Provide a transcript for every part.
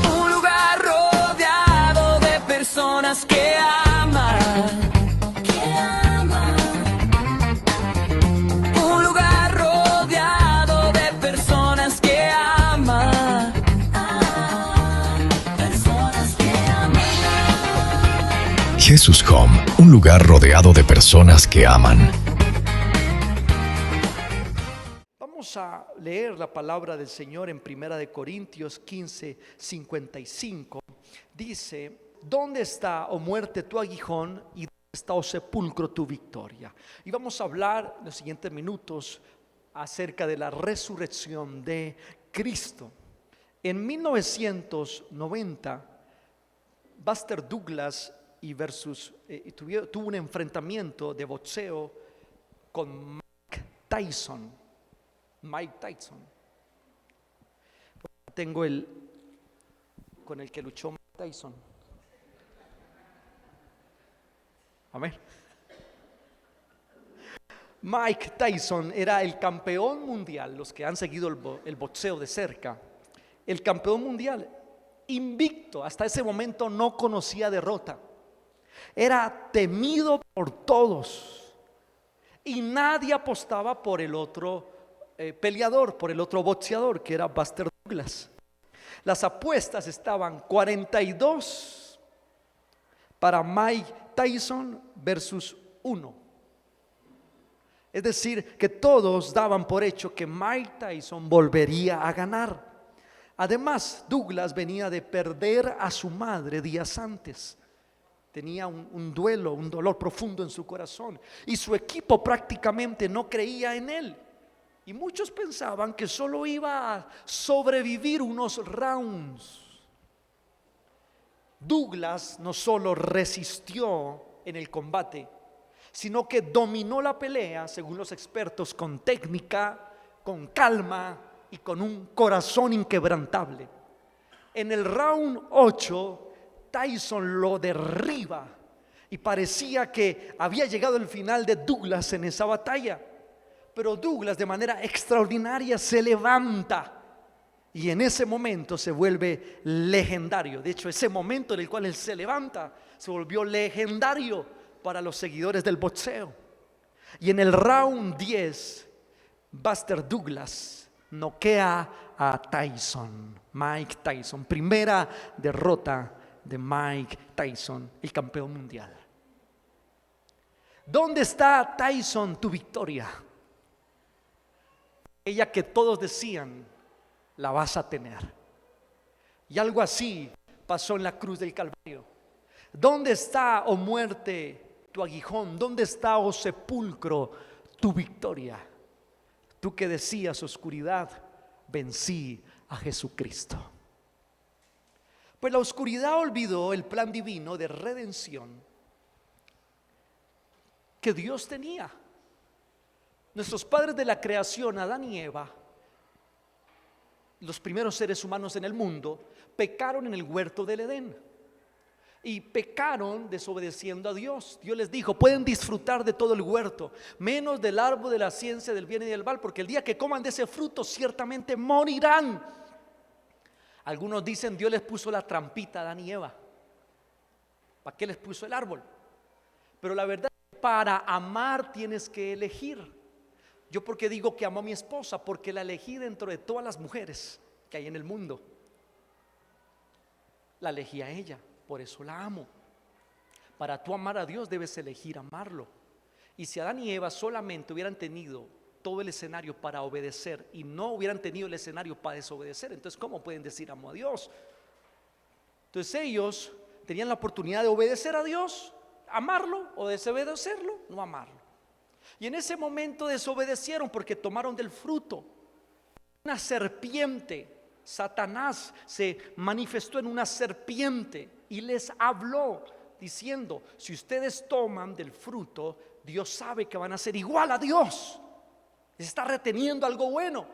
Un lugar rodeado de personas que aman. Un lugar rodeado de personas que aman. Jesus Home, un lugar rodeado de personas que aman. Vamos a leer la palabra del Señor en 1 Corintios 15:55. Dice: ¿dónde está, oh muerte, tu aguijón? Y ¿dónde está, oh sepulcro, tu victoria? Y vamos a hablar en los siguientes minutos acerca de la resurrección de Cristo. En 1990, Buster Douglas tuvo un enfrentamiento de boxeo con Mike Tyson. Tengo con el que luchó Mike Tyson. Amén. Mike Tyson era el campeón mundial. Los que han seguido el boxeo de cerca, el campeón mundial, invicto. Hasta ese momento no conocía derrota. Era temido por todos y nadie apostaba por el otro peleador, por el otro boxeador, que era Buster Douglas. Las apuestas estaban 42 para Mike Tyson versus 1. Es decir, que todos daban por hecho que Mike Tyson volvería a ganar. Además, Douglas venía de perder a su madre días antes. Tenía un duelo, un dolor profundo en su corazón, y su equipo prácticamente no creía en él. Y muchos pensaban que solo iba a sobrevivir unos rounds. Douglas no solo resistió en el combate, sino que dominó la pelea, según los expertos, con técnica, con calma y con un corazón inquebrantable. En el round 8, Tyson lo derriba y parecía que había llegado el final de Douglas en esa batalla. Pero Douglas, de manera extraordinaria, se levanta y en ese momento se vuelve legendario. De hecho, ese momento en el cual él se levanta se volvió legendario para los seguidores del boxeo. Y en el round 10, Buster Douglas noquea a Mike Tyson. Primera derrota de Mike Tyson, el campeón mundial. ¿Dónde está, Tyson, tu victoria? Ella que todos decían, la vas a tener. Y algo así pasó en la cruz del Calvario. ¿Dónde está, oh muerte, tu aguijón? ¿Dónde está, oh sepulcro, tu victoria? Tú que decías, oscuridad, vencí a Jesucristo. Pues la oscuridad olvidó el plan divino de redención que Dios tenía. Nuestros padres de la creación, Adán y Eva, los primeros seres humanos en el mundo, pecaron en el huerto del Edén. Y pecaron desobedeciendo a Dios. Dios les dijo: pueden disfrutar de todo el huerto, menos del árbol de la ciencia del bien y del mal, porque el día que coman de ese fruto ciertamente morirán. Algunos dicen Dios les puso la trampita a Adán y Eva. ¿Para qué les puso el árbol? Pero la verdad es que para amar tienes que elegir. Yo, ¿por qué digo que amo a mi esposa? Porque la elegí dentro de todas las mujeres que hay en el mundo. La elegí a ella, por eso la amo. Para tú amar a Dios debes elegir amarlo. Y si Adán y Eva solamente hubieran tenido todo el escenario para obedecer y no hubieran tenido el escenario para desobedecer, entonces ¿cómo pueden decir amo a Dios? Entonces ellos tenían la oportunidad de obedecer a Dios, amarlo, o desobedecerlo, no amarlo. Y en ese momento desobedecieron porque tomaron del fruto. Una serpiente, Satanás se manifestó en una serpiente y les habló diciendo: si ustedes toman del fruto, Dios sabe que van a ser igual a Dios. Les está reteniendo algo bueno.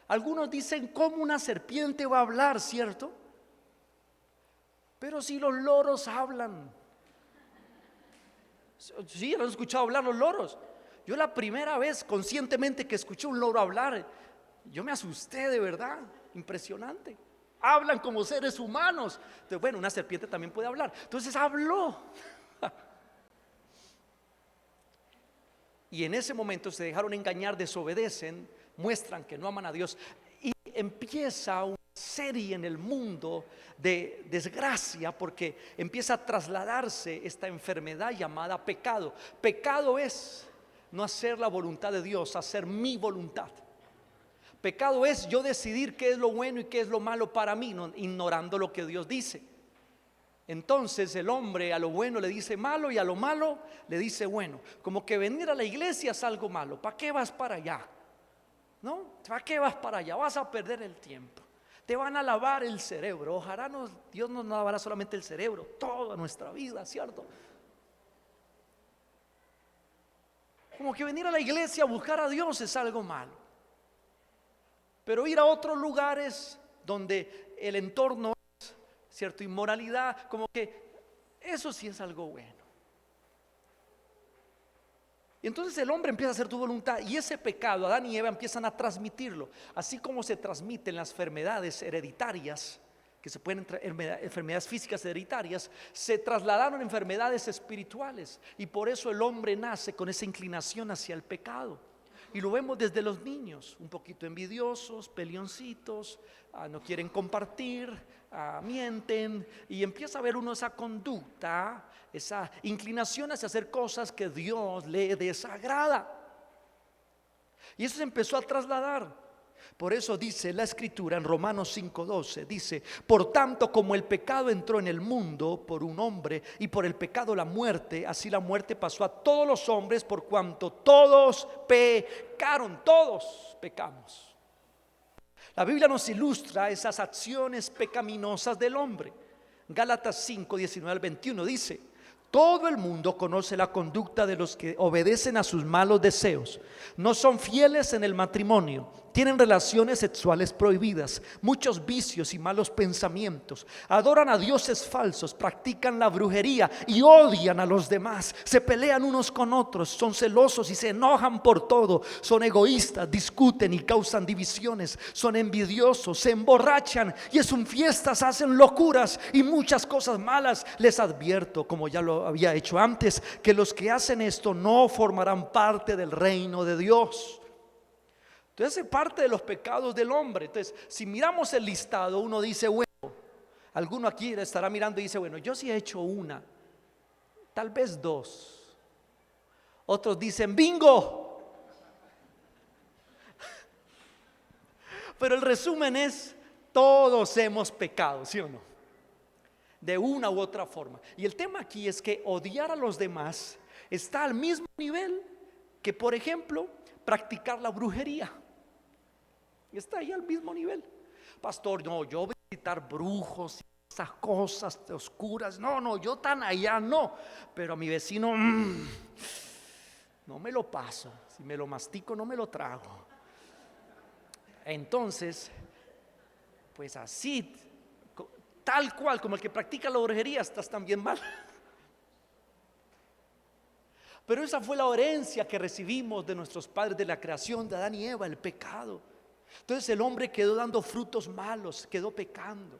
Algunos dicen: ¿cómo una serpiente va a hablar, cierto? Pero si los loros hablan. ¿Sí? ¿Han escuchado hablar los loros? Yo la primera vez conscientemente que escuché un loro hablar, yo me asusté de verdad, impresionante. Hablan como seres humanos. Entonces, bueno, una serpiente también puede hablar. Entonces habló. Y en ese momento se dejaron engañar, desobedecen, muestran que no aman a Dios. Y empieza una serie en el mundo de desgracia, porque empieza a trasladarse esta enfermedad llamada pecado. Pecado es no hacer la voluntad de Dios, hacer mi voluntad. Pecado es yo decidir qué es lo bueno y qué es lo malo para mí, ignorando lo que Dios dice. Entonces el hombre a lo bueno le dice malo y a lo malo le dice bueno. Como que venir a la iglesia es algo malo. ¿Para qué vas para allá? ¿No? ¿Para qué vas para allá? Vas a perder el tiempo. Te van a lavar el cerebro. Ojalá Dios nos lavará solamente el cerebro, toda nuestra vida, ¿cierto? Como que venir a la iglesia a buscar a Dios es algo malo. Pero ir a otros lugares donde el entorno es, cierto, inmoralidad, como que eso sí es algo bueno. Y entonces el hombre empieza a hacer tu voluntad, y ese pecado, Adán y Eva empiezan a transmitirlo, así como se transmiten las enfermedades hereditarias, que se pueden enfermedades físicas hereditarias, se trasladaron a enfermedades espirituales, y por eso el hombre nace con esa inclinación hacia el pecado. Y lo vemos desde los niños, un poquito envidiosos, peleoncitos, no quieren compartir, mienten, y empieza a ver uno esa conducta, esa inclinación hacia hacer cosas que Dios le desagrada. Y eso se empezó a trasladar. Por eso dice la escritura en Romanos 5:12, dice: por tanto, como el pecado entró en el mundo por un hombre, y por el pecado la muerte, así la muerte pasó a todos los hombres, por cuanto todos pecaron. Todos pecamos. La Biblia nos ilustra esas acciones pecaminosas del hombre. Gálatas 5:19-21 dice: todo el mundo conoce la conducta de los que obedecen a sus malos deseos. No son fieles en el matrimonio, tienen relaciones sexuales prohibidas, muchos vicios y malos pensamientos, adoran a dioses falsos, practican la brujería y odian a los demás, se pelean unos con otros, son celosos y se enojan por todo, son egoístas, discuten y causan divisiones, son envidiosos, se emborrachan y en sus fiestas hacen locuras y muchas cosas malas. Les advierto, como ya lo había hecho antes, que los que hacen esto no formarán parte del reino de Dios. Entonces es parte de los pecados del hombre. Entonces, si miramos el listado, uno dice, bueno, alguno aquí estará mirando y dice, bueno, yo sí he hecho una, tal vez dos. Otros dicen, bingo. Pero el resumen es, todos hemos pecado, ¿sí o no? De una u otra forma. Y el tema aquí es que odiar a los demás está al mismo nivel que, por ejemplo, practicar la brujería. Está ahí al mismo nivel. Pastor, no, yo voy a visitar brujos y esas cosas oscuras. No, yo tan allá no. Pero a mi vecino no me lo paso. Si me lo mastico no me lo trago. Entonces, pues así, tal cual como el que practica la brujería, estás también mal. Pero esa fue la herencia que recibimos de nuestros padres de la creación de Adán y Eva, el pecado. Entonces el hombre quedó dando frutos malos, quedó pecando.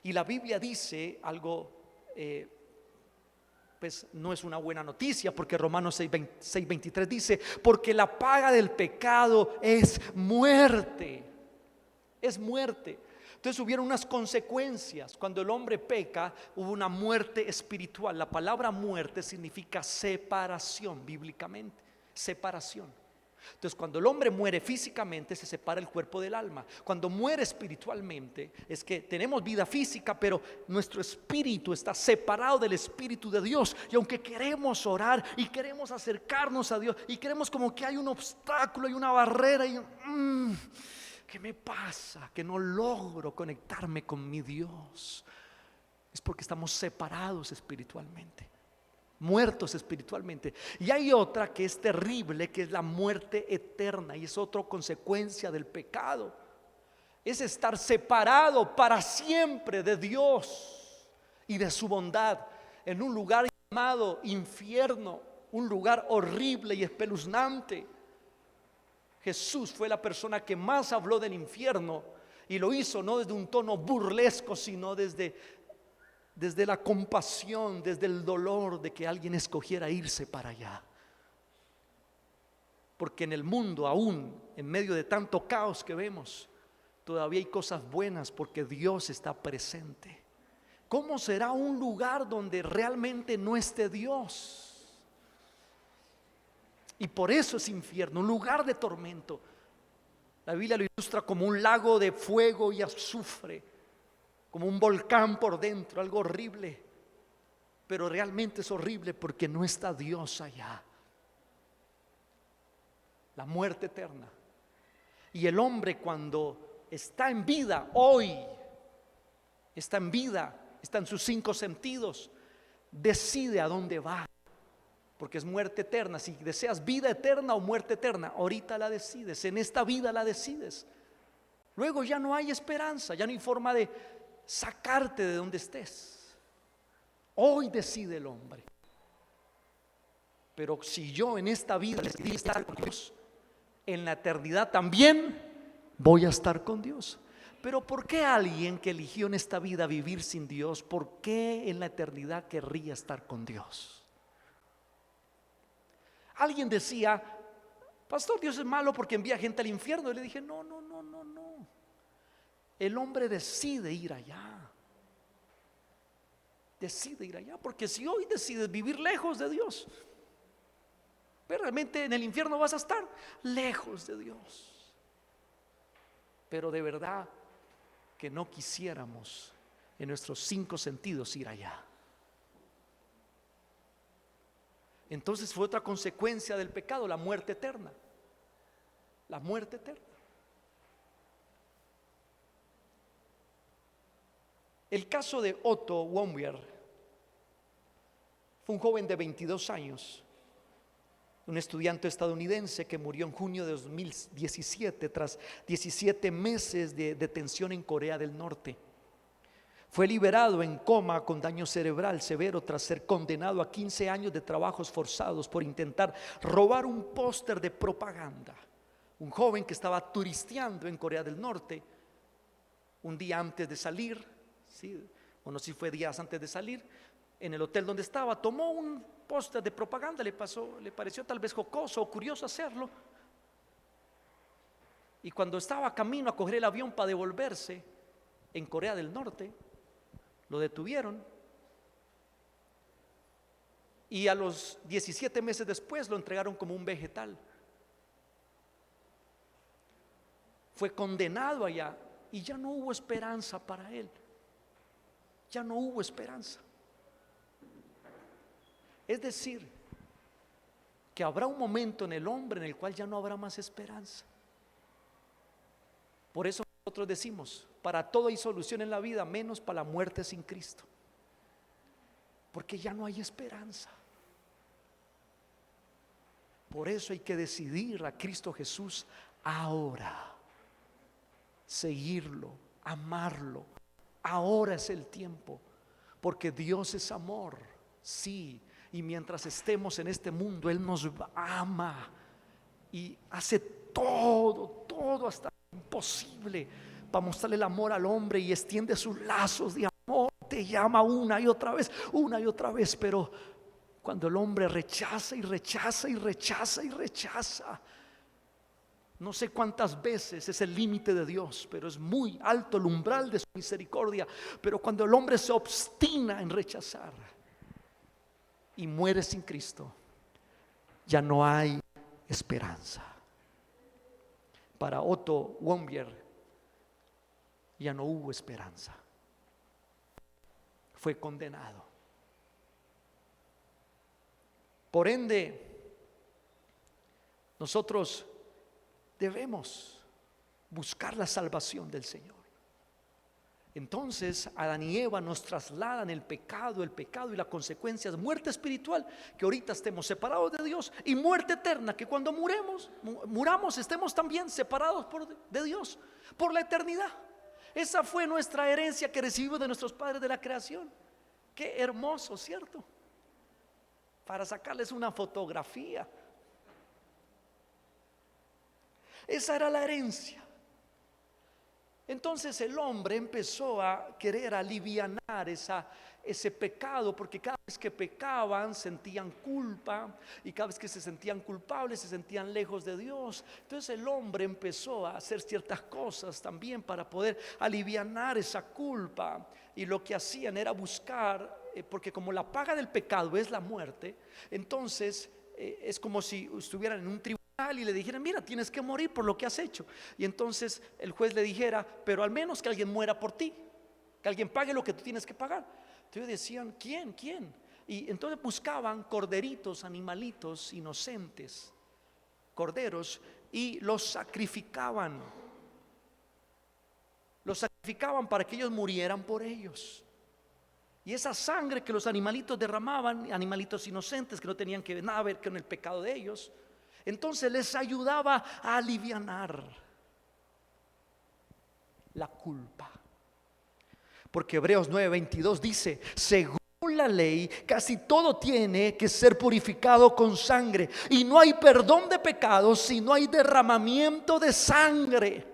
Y la Biblia dice algo, pues no es una buena noticia, porque Romanos 6:23 dice: porque la paga del pecado es muerte. Es muerte. Entonces hubieron unas consecuencias. Cuando el hombre peca, hubo una muerte espiritual. La palabra muerte significa separación bíblicamente. Separación. Entonces cuando el hombre muere físicamente, se separa el cuerpo del alma. Cuando muere espiritualmente, es que tenemos vida física, pero nuestro espíritu está separado del espíritu de Dios. Y aunque queremos orar y queremos acercarnos a Dios, y queremos como que hay un obstáculo, hay una barrera, y ¿qué me pasa? Que no logro conectarme con mi Dios. Es porque estamos separados espiritualmente, muertos espiritualmente. Y hay otra que es terrible, que es la muerte eterna, y es otra consecuencia del pecado. Es estar separado para siempre de Dios y de su bondad en un lugar llamado infierno, un lugar horrible y espeluznante. Jesús fue la persona que más habló del infierno, y lo hizo no desde un tono burlesco, sino desde la compasión, desde el dolor de que alguien escogiera irse para allá. Porque en el mundo, aún en medio de tanto caos que vemos, todavía hay cosas buenas porque Dios está presente. ¿Cómo será un lugar donde realmente no esté Dios? Y por eso es infierno, un lugar de tormento. La Biblia lo ilustra como un lago de fuego y azufre, como un volcán por dentro, algo horrible. Pero realmente es horrible porque no está Dios allá. La muerte eterna. Y el hombre, cuando está en vida, hoy está en vida, está en sus 5 sentidos, decide a dónde va. Porque es muerte eterna. Si deseas vida eterna o muerte eterna, ahorita la decides, en esta vida la decides. Luego ya no hay esperanza, ya no hay forma de sacarte de donde estés. Hoy decide el hombre. Pero si yo en esta vida decidí estar con Dios, en la eternidad también voy a estar con Dios. Pero ¿por qué alguien que eligió en esta vida vivir sin Dios, por qué en la eternidad querría estar con Dios? Alguien decía: pastor, Dios es malo porque envía gente al infierno. Y le dije: no. El hombre decide ir allá. Decide ir allá, porque si hoy decides vivir lejos de Dios, pero realmente en el infierno vas a estar lejos de Dios. Pero de verdad que no quisiéramos en nuestros 5 sentidos ir allá. Entonces fue otra consecuencia del pecado, la muerte eterna. La muerte eterna. El caso de Otto Warmbier fue un joven de 22 años, un estudiante estadounidense que murió en junio de 2017 tras 17 meses de detención en Corea del Norte. Fue liberado en coma con daño cerebral severo tras ser condenado a 15 años de trabajos forzados por intentar robar un póster de propaganda. Un joven que estaba turisteando en Corea del Norte un día antes de salir, no sé si fue días antes de salir, en el hotel donde estaba, tomó un póster de propaganda, le pareció tal vez jocoso o curioso hacerlo. Y cuando estaba camino a coger el avión para devolverse en Corea del Norte, lo detuvieron, y a los 17 meses después lo entregaron como un vegetal. Fue condenado allá y ya no hubo esperanza para él. Ya no hubo esperanza. Es decir, que habrá un momento en el hombre en el cual ya no habrá más esperanza. Por eso nosotros decimos: para todo hay solución en la vida, menos para la muerte sin Cristo. Porque ya no hay esperanza. Por eso hay que decidir a Cristo Jesús ahora. Seguirlo, amarlo. Ahora es el tiempo. Porque Dios es amor, sí. Y mientras estemos en este mundo, Él nos ama y hace todo hasta imposible para mostrarle el amor al hombre, y extiende sus lazos de amor, te llama una y otra vez, pero cuando el hombre rechaza, no sé cuántas veces es el límite de Dios, pero es muy alto el umbral de su misericordia. Pero cuando el hombre se obstina en rechazar y muere sin Cristo, ya no hay esperanza. Para Otto Warmbier ya no hubo esperanza. Fue condenado. Por ende, nosotros debemos buscar la salvación del Señor. Entonces Adán y Eva nos trasladan el pecado y la consecuencia es muerte espiritual, que ahorita estemos separados de Dios, y muerte eterna, que cuando muramos estemos también separados de Dios por la eternidad. Esa fue nuestra herencia que recibimos de nuestros padres de la creación. Qué hermoso, ¿cierto? para sacarles una fotografía. Esa era la herencia. Entonces el hombre empezó a querer alivianar ese pecado, porque cada vez que pecaban sentían culpa, y cada vez que se sentían culpables se sentían lejos de Dios. Entonces el hombre empezó a hacer ciertas cosas también para poder alivianar esa culpa, y lo que hacían era buscar, porque como la paga del pecado es la muerte, entonces es como si estuvieran en un tribunal y le dijeran: mira, tienes que morir por lo que has hecho. Y entonces el juez le dijera: pero al menos que alguien muera por ti, que alguien pague lo que tú tienes que pagar. Entonces decían: ¿quién? Y entonces buscaban corderitos, animalitos inocentes, corderos, y los sacrificaban. Los sacrificaban para que ellos murieran por ellos. Y esa sangre que los animalitos derramaban, animalitos inocentes que no tenían nada que ver con el pecado de ellos, entonces les ayudaba a alivianar la culpa. Porque Hebreos 9:22 dice: según la ley, casi todo tiene que ser purificado con sangre, y no hay perdón de pecados si no hay derramamiento de sangre.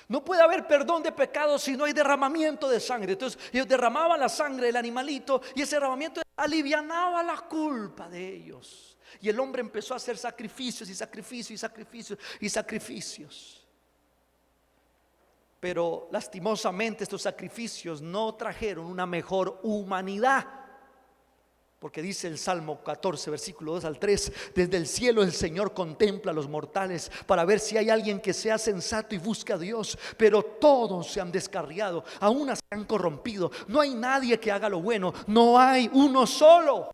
No puede haber perdón de pecados si no hay derramamiento de sangre. Entonces ellos derramaban la sangre del animalito, y ese derramamiento alivianaba la culpa de ellos. Y el hombre empezó a hacer sacrificios y sacrificios y sacrificios y sacrificios. Pero lastimosamente estos sacrificios no trajeron una mejor humanidad. Porque dice el Salmo 14, versículo 2 al 3: desde el cielo el Señor contempla a los mortales para ver si hay alguien que sea sensato y busque a Dios. Pero todos se han descarriado, a una se han corrompido. No hay nadie que haga lo bueno, no hay uno solo.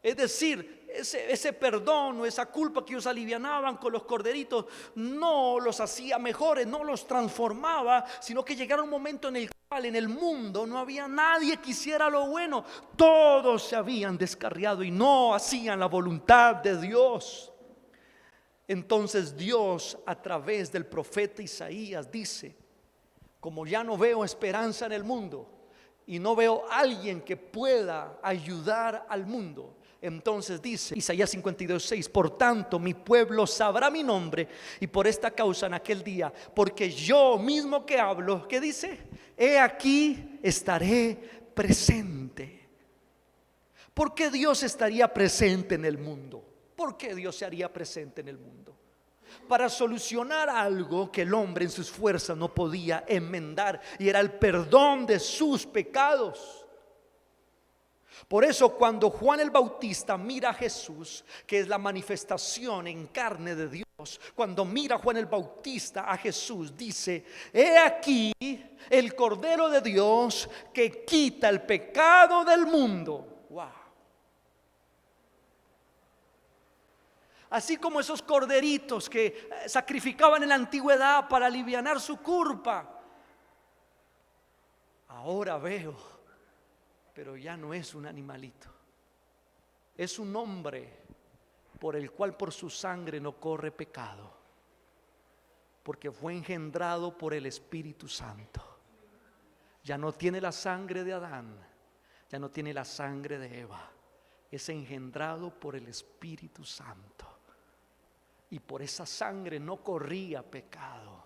Es decir, ese perdón o esa culpa que ellos alivianaban con los corderitos no los hacía mejores, no los transformaba, sino que llegara un momento en el cual en el mundo no había nadie que hiciera lo bueno. Todos se habían descarriado y no hacían la voluntad de Dios. Entonces Dios, a través del profeta Isaías, dice: como ya no veo esperanza en el mundo y no veo a alguien que pueda ayudar al mundo, entonces dice Isaías 52:6: por tanto mi pueblo sabrá mi nombre, y por esta causa en aquel día, porque yo mismo que hablo, ¿qué dice? He aquí estaré presente. ¿Por qué Dios estaría presente en el mundo? ¿Por qué Dios se haría presente en el mundo? Para solucionar algo que el hombre en sus fuerzas no podía enmendar, y era el perdón de sus pecados. Por eso cuando Juan el Bautista mira a Jesús, que es la manifestación en carne de Dios, cuando mira a Juan el Bautista a Jesús, dice: he aquí el Cordero de Dios que quita el pecado del mundo. Wow. Así como esos corderitos que sacrificaban en la antigüedad para alivianar su culpa, ahora veo, pero ya no es un animalito, es un hombre por el cual por su sangre no corre pecado, porque fue engendrado por el Espíritu Santo. Ya no tiene la sangre de Adán, ya no tiene la sangre de Eva, es engendrado por el Espíritu Santo, y por esa sangre no corría pecado.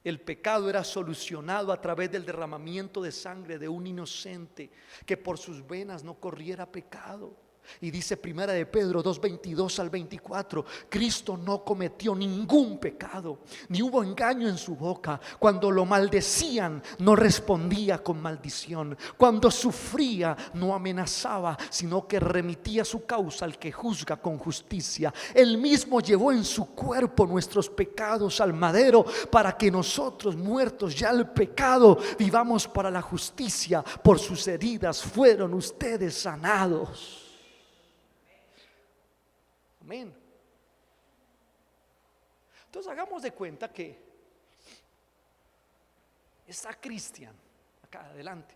El pecado era solucionado a través del derramamiento de sangre de un inocente, que por sus venas no corriera pecado. Y dice primera de Pedro 2:22 al 24: Cristo no cometió ningún pecado, ni hubo engaño en su boca. Cuando lo maldecían, no respondía con maldición. Cuando sufría, no amenazaba, sino que remitía su causa al que juzga con justicia. Él mismo llevó en su cuerpo nuestros pecados al madero, para que nosotros, muertos ya al pecado, vivamos para la justicia. Por sus heridas fueron ustedes sanados. Amén. Entonces hagamos de cuenta que está Cristian acá adelante,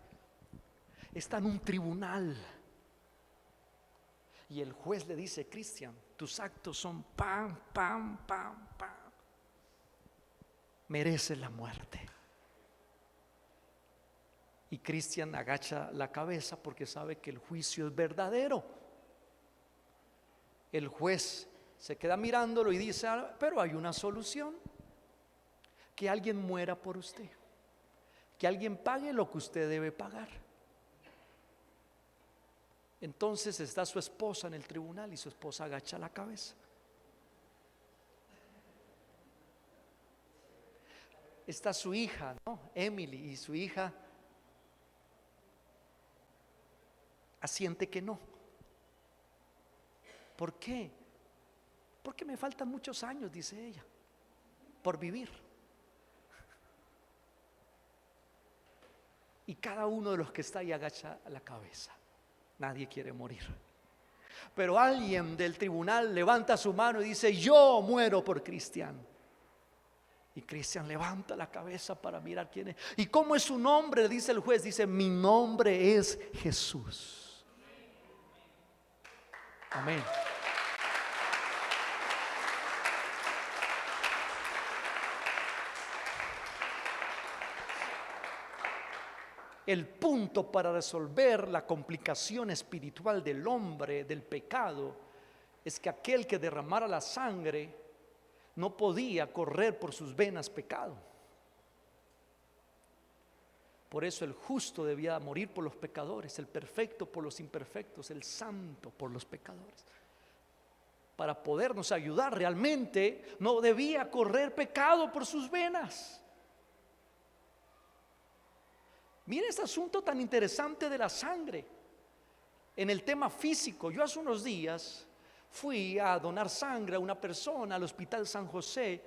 está en un tribunal, y el juez le dice: Cristian, tus actos son pam, pam, pam, pam, mereces la muerte. Y Cristian agacha la cabeza porque sabe que el juicio es verdadero. El juez se queda mirándolo y dice: pero hay una solución, que alguien muera por usted, que alguien pague lo que usted debe pagar. Entonces está su esposa en el tribunal y su esposa agacha la cabeza. Está su hija, ¿no? Emily, y su hija asiente que no. ¿Por qué? Porque me faltan muchos años, dice ella, por vivir. Y cada uno de los que está ahí agacha la cabeza. Nadie quiere morir. Pero alguien del tribunal levanta su mano y dice: yo muero por Cristian. Y Cristian levanta la cabeza para mirar quién es. ¿Y cómo es su nombre? Dice el juez. Dice: mi nombre es Jesús. Amén. El punto para resolver la complicación espiritual del hombre, del pecado, es que aquel que derramara la sangre no podía correr por sus venas pecado. Por eso el justo debía morir por los pecadores, el perfecto por los imperfectos, el santo por los pecadores. Para podernos ayudar realmente, no debía correr pecado por sus venas. Miren este asunto tan interesante de la sangre en el tema físico. Yo hace unos días fui a donar sangre a una persona al Hospital San José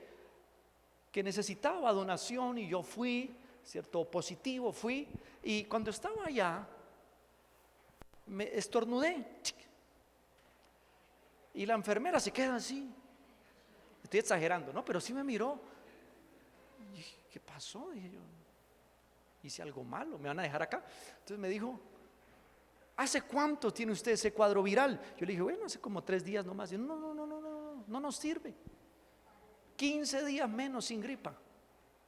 que necesitaba donación, y yo fui, cierto, positivo, fui, y cuando estaba allá me estornudé y la enfermera se queda así. Estoy exagerando, ¿no? Pero sí me miró. Y dije: ¿qué pasó? Dije yo: hice algo malo, me van a dejar acá. Entonces me dijo: ¿hace cuánto tiene usted ese cuadro viral? Yo le dije: bueno, hace como 3 días nomás. Y no nos sirve. 15 días menos sin gripa,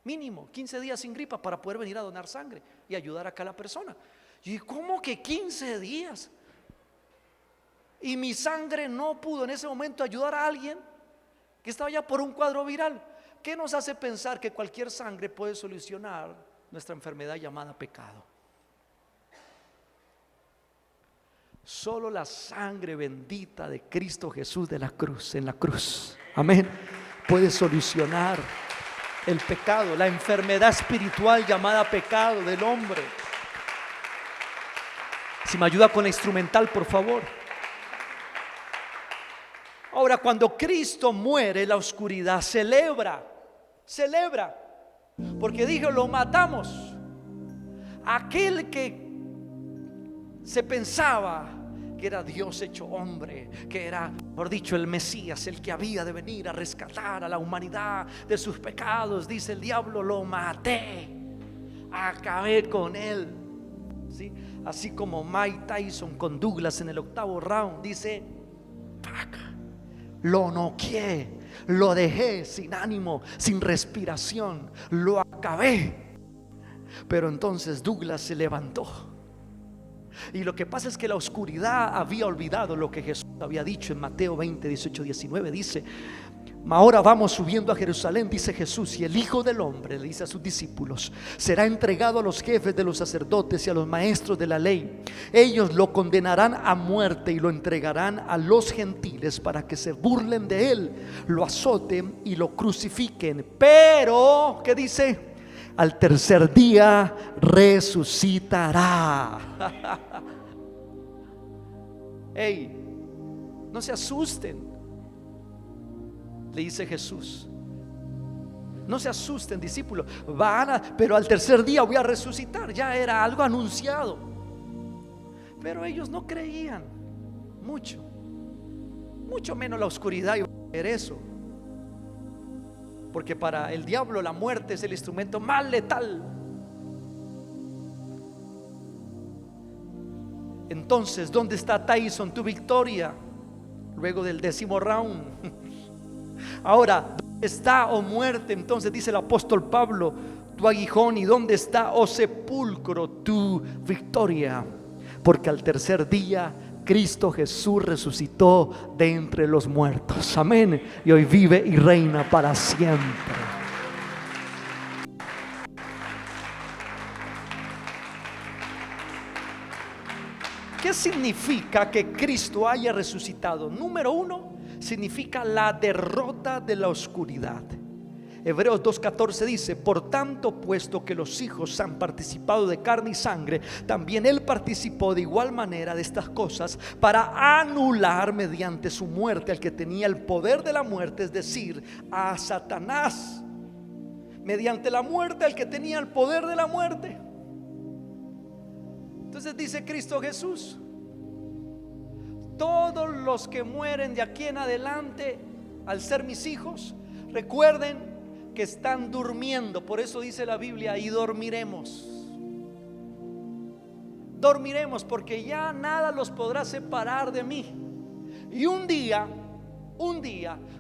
mínimo 15 días sin gripa para poder venir a donar sangre y ayudar acá a la persona. Y dije: ¿cómo que 15 días? Y mi sangre no pudo en ese momento ayudar a alguien que estaba ya por un cuadro viral. ¿Qué nos hace pensar que cualquier sangre puede solucionar nuestra enfermedad llamada pecado? Solo la sangre bendita de Cristo Jesús de la cruz, en la cruz, amén, puede solucionar el pecado, la enfermedad espiritual llamada pecado del hombre. Si me ayuda con la instrumental, por favor. Ahora, cuando Cristo muere, la oscuridad celebra, porque dijo: lo matamos. Aquel que se pensaba que era Dios hecho hombre, que era, por dicho, el Mesías, el que había de venir a rescatar a la humanidad de sus pecados, dice el diablo: lo maté, acabé con él. ¿Sí? Así como Mike Tyson con Douglas en el 8º round, dice: lo noqueé, lo dejé sin ánimo, sin respiración, lo acabé. Pero entonces Douglas se levantó. Y lo que pasa es que la oscuridad había olvidado lo que Jesús había dicho en Mateo 20, 18, 19. Dice: ahora vamos subiendo a Jerusalén, dice Jesús, y el Hijo del Hombre, le dice a sus discípulos, será entregado a los jefes de los sacerdotes y a los maestros de la ley. Ellos lo condenarán a muerte y lo entregarán a los gentiles para que se burlen de él, lo azoten y lo crucifiquen. Pero, ¿qué dice? Al tercer día resucitará. Hey, no se asusten, le dice Jesús. No se asusten, discípulos, pero al tercer día voy a resucitar. Ya era algo anunciado. Pero ellos no creían mucho menos la oscuridad iba a ver eso. Porque para el diablo la muerte es el instrumento más letal. Entonces, ¿dónde está Tyson, tu victoria? Luego del 10º round. Ahora, ¿dónde está, oh muerte? Entonces dice el apóstol Pablo, tu aguijón y dónde está, oh sepulcro, tu victoria? Porque al tercer día Cristo Jesús resucitó de entre los muertos. Amén. Y hoy vive y reina para siempre. ¿Qué significa que Cristo haya resucitado? Número uno, significa la derrota de la oscuridad. Hebreos 2:14 dice: por tanto, puesto que los hijos han participado de carne y sangre, también Él participó de igual manera de estas cosas, para anular mediante su muerte al que tenía el poder de la muerte, es decir, a Satanás. Mediante la muerte al que tenía el poder de la muerte. Entonces dice Cristo Jesús: todos los que mueren de aquí en adelante, al ser mis hijos, recuerden que están durmiendo. Por eso dice la Biblia: y dormiremos. Dormiremos, porque ya nada los podrá separar de mí. Y un día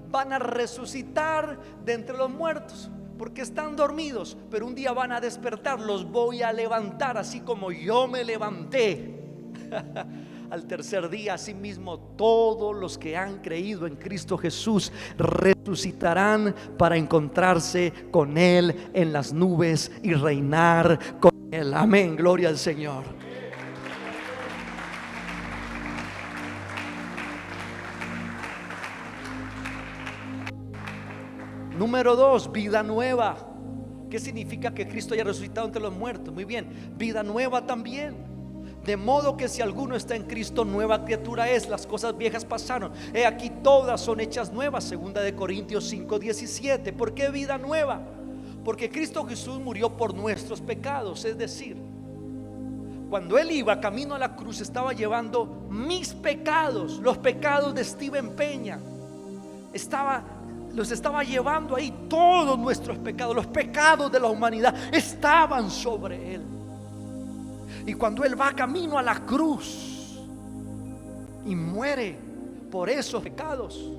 van a resucitar de entre los muertos, porque están dormidos, pero un día van a despertar. Los voy a levantar, así como yo me levanté al tercer día. Asimismo, todos los que han creído en Cristo Jesús resucitarán para encontrarse con Él en las nubes y reinar con Él. Amén, gloria al Señor. Número 2, vida nueva. ¿Qué significa que Cristo haya resucitado entre los muertos? Muy bien, vida nueva también. De modo que si alguno está en Cristo, nueva criatura es. Las cosas viejas pasaron, he aquí todas son hechas nuevas. Segunda de Corintios 5:17. ¿Por qué vida nueva? Porque Cristo Jesús murió por nuestros pecados. Es decir, cuando Él iba camino a la cruz, estaba llevando mis pecados, los pecados de Steven Peña. Los estaba llevando ahí. Todos nuestros pecados, los pecados de la humanidad, estaban sobre Él. Y cuando Él va camino a la cruz y muere por esos pecados,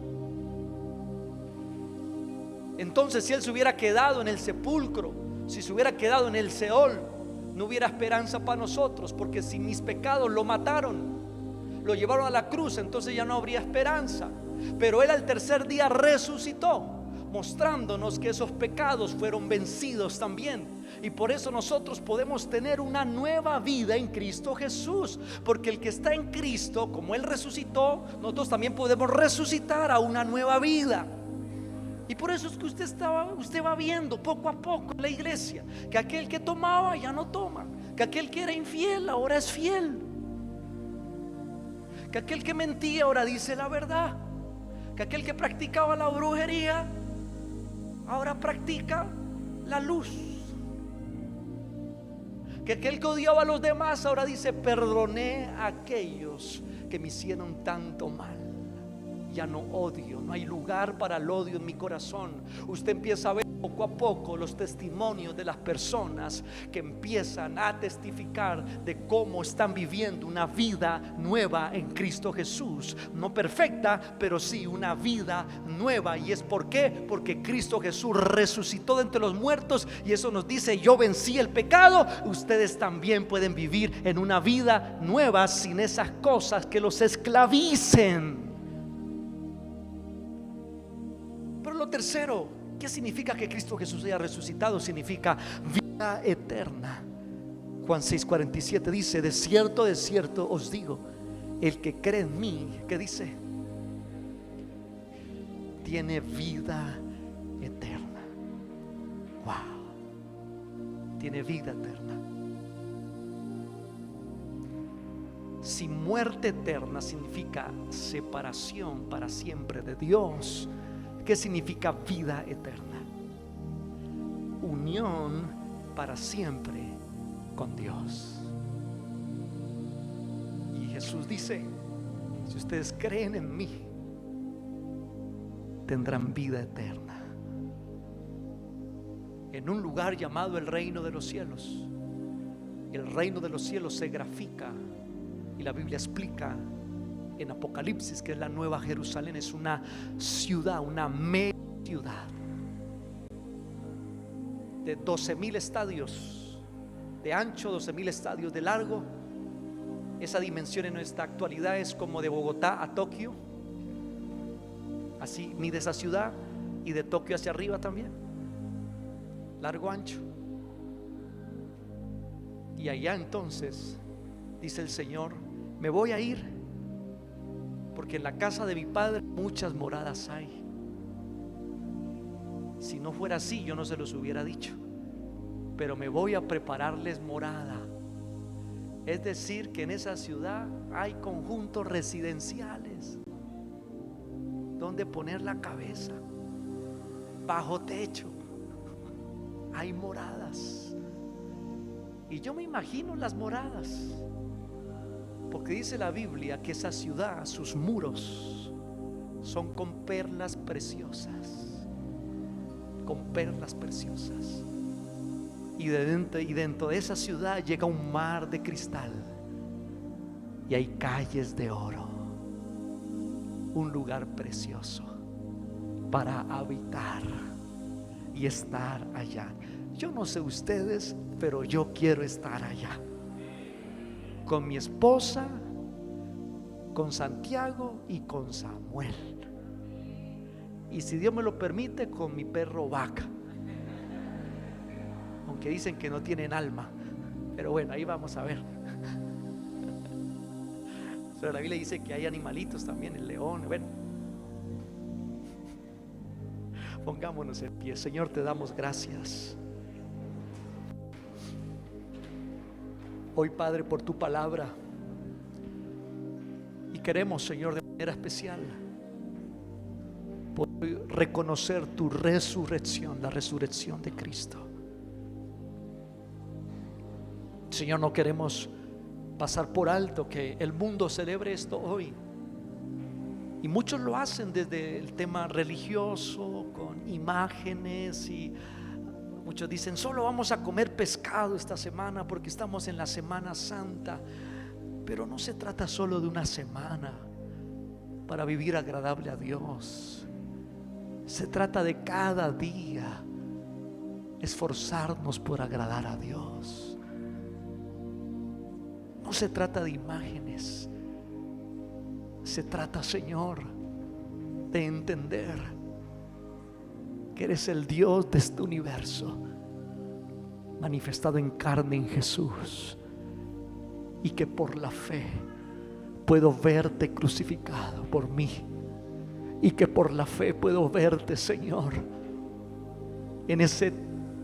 entonces si Él se hubiera quedado en el sepulcro, si se hubiera quedado en el Seol, no hubiera esperanza para nosotros, porque si mis pecados lo mataron, lo llevaron a la cruz, entonces ya no habría esperanza. Pero Él al tercer día resucitó, mostrándonos que esos pecados fueron vencidos también. Y por eso nosotros podemos tener una nueva vida en Cristo Jesús, porque el que está en Cristo, como Él resucitó, nosotros también podemos resucitar a una nueva vida. Y por eso es que usted va viendo poco a poco en la iglesia que aquel que tomaba ya no toma, que aquel que era infiel ahora es fiel, que aquel que mentía ahora dice la verdad, que aquel que practicaba la brujería ahora practica la luz, que aquel que odiaba a los demás ahora dice: perdoné a aquellos que me hicieron tanto mal. Ya no odio, no hay lugar para el odio en mi corazón. Usted empieza a ver poco a poco los testimonios de las personas que empiezan a testificar de cómo están viviendo una vida nueva en Cristo Jesús. No perfecta, pero sí una vida nueva. ¿Y es por qué? Porque Cristo Jesús resucitó de entre los muertos, y eso nos dice: yo vencí el pecado. Ustedes también pueden vivir en una vida nueva sin esas cosas que los esclavicen. Pero lo tercero, ¿qué significa que Cristo Jesús haya resucitado? Significa vida eterna. Juan 6:47 dice: de cierto os digo, el que cree en mí, ¿qué dice? Tiene vida eterna. Wow, tiene vida eterna. Si muerte eterna significa separación para siempre de Dios, ¿qué significa vida eterna? Unión para siempre con Dios. Y Jesús dice: si ustedes creen en mí, tendrán vida eterna en un lugar llamado el reino de los cielos. El reino de los cielos se grafica, y la Biblia explica en Apocalipsis que es la nueva Jerusalén. Es una ciudad, una mega ciudad. de 12.000 estadios de ancho, 12.000 estadios de largo. Esa dimensión en nuestra actualidad es como de Bogotá a Tokio. Así mide esa ciudad, y de Tokio hacia arriba también, largo, ancho. Y allá entonces dice el Señor: me voy a ir, porque en la casa de mi Padre muchas moradas hay. Si no fuera así, yo no se los hubiera dicho, pero me voy a prepararles morada. Es decir, que en esa ciudad hay conjuntos residenciales donde poner la cabeza, bajo techo, hay moradas. Y yo me imagino las moradas, porque dice la Biblia que esa ciudad, sus muros son con perlas preciosas, con perlas preciosas. Y dentro de esa ciudad llega un mar de cristal, y hay calles de oro, un lugar precioso para habitar y estar allá. Yo no sé ustedes, pero yo quiero estar allá con mi esposa, con Santiago y con Samuel, y si Dios me lo permite, con mi perro Vaca, aunque dicen que no tienen alma, pero bueno, ahí vamos a ver. Pero la Biblia dice que hay animalitos también, el león. Bueno, pongámonos en pie. Señor, te damos gracias hoy, Padre, por tu palabra, y queremos, Señor, de manera especial poder reconocer tu resurrección, la resurrección de Cristo. Señor, no queremos pasar por alto que el mundo celebre esto hoy, y muchos lo hacen desde el tema religioso, con imágenes, y muchos dicen: solo vamos a comer pescado esta semana porque estamos en la Semana Santa. Pero no se trata solo de una semana para vivir agradable a Dios. Se trata de cada día esforzarnos por agradar a Dios. No se trata de imágenes. Se trata, Señor, de entender que eres el Dios de este universo, manifestado en carne en Jesús, y que por la fe puedo verte crucificado por mí, y que por la fe puedo verte, Señor, en ese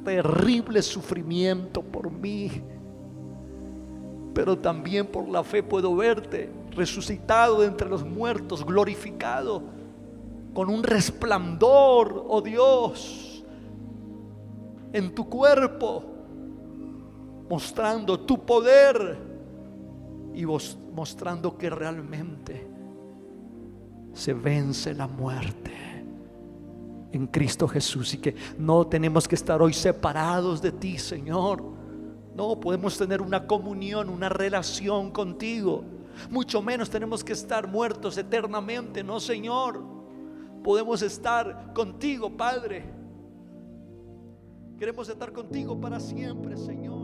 terrible sufrimiento por mí, pero también por la fe puedo verte resucitado de entre los muertos, glorificado, con un resplandor, oh Dios, en tu cuerpo, mostrando tu poder y mostrando que realmente se vence la muerte en Cristo Jesús, y que no tenemos que estar hoy separados de ti, Señor. No podemos tener una comunión, una relación contigo, mucho menos tenemos que estar muertos eternamente. No, Señor, podemos estar contigo, Padre. Queremos estar contigo para siempre, Señor.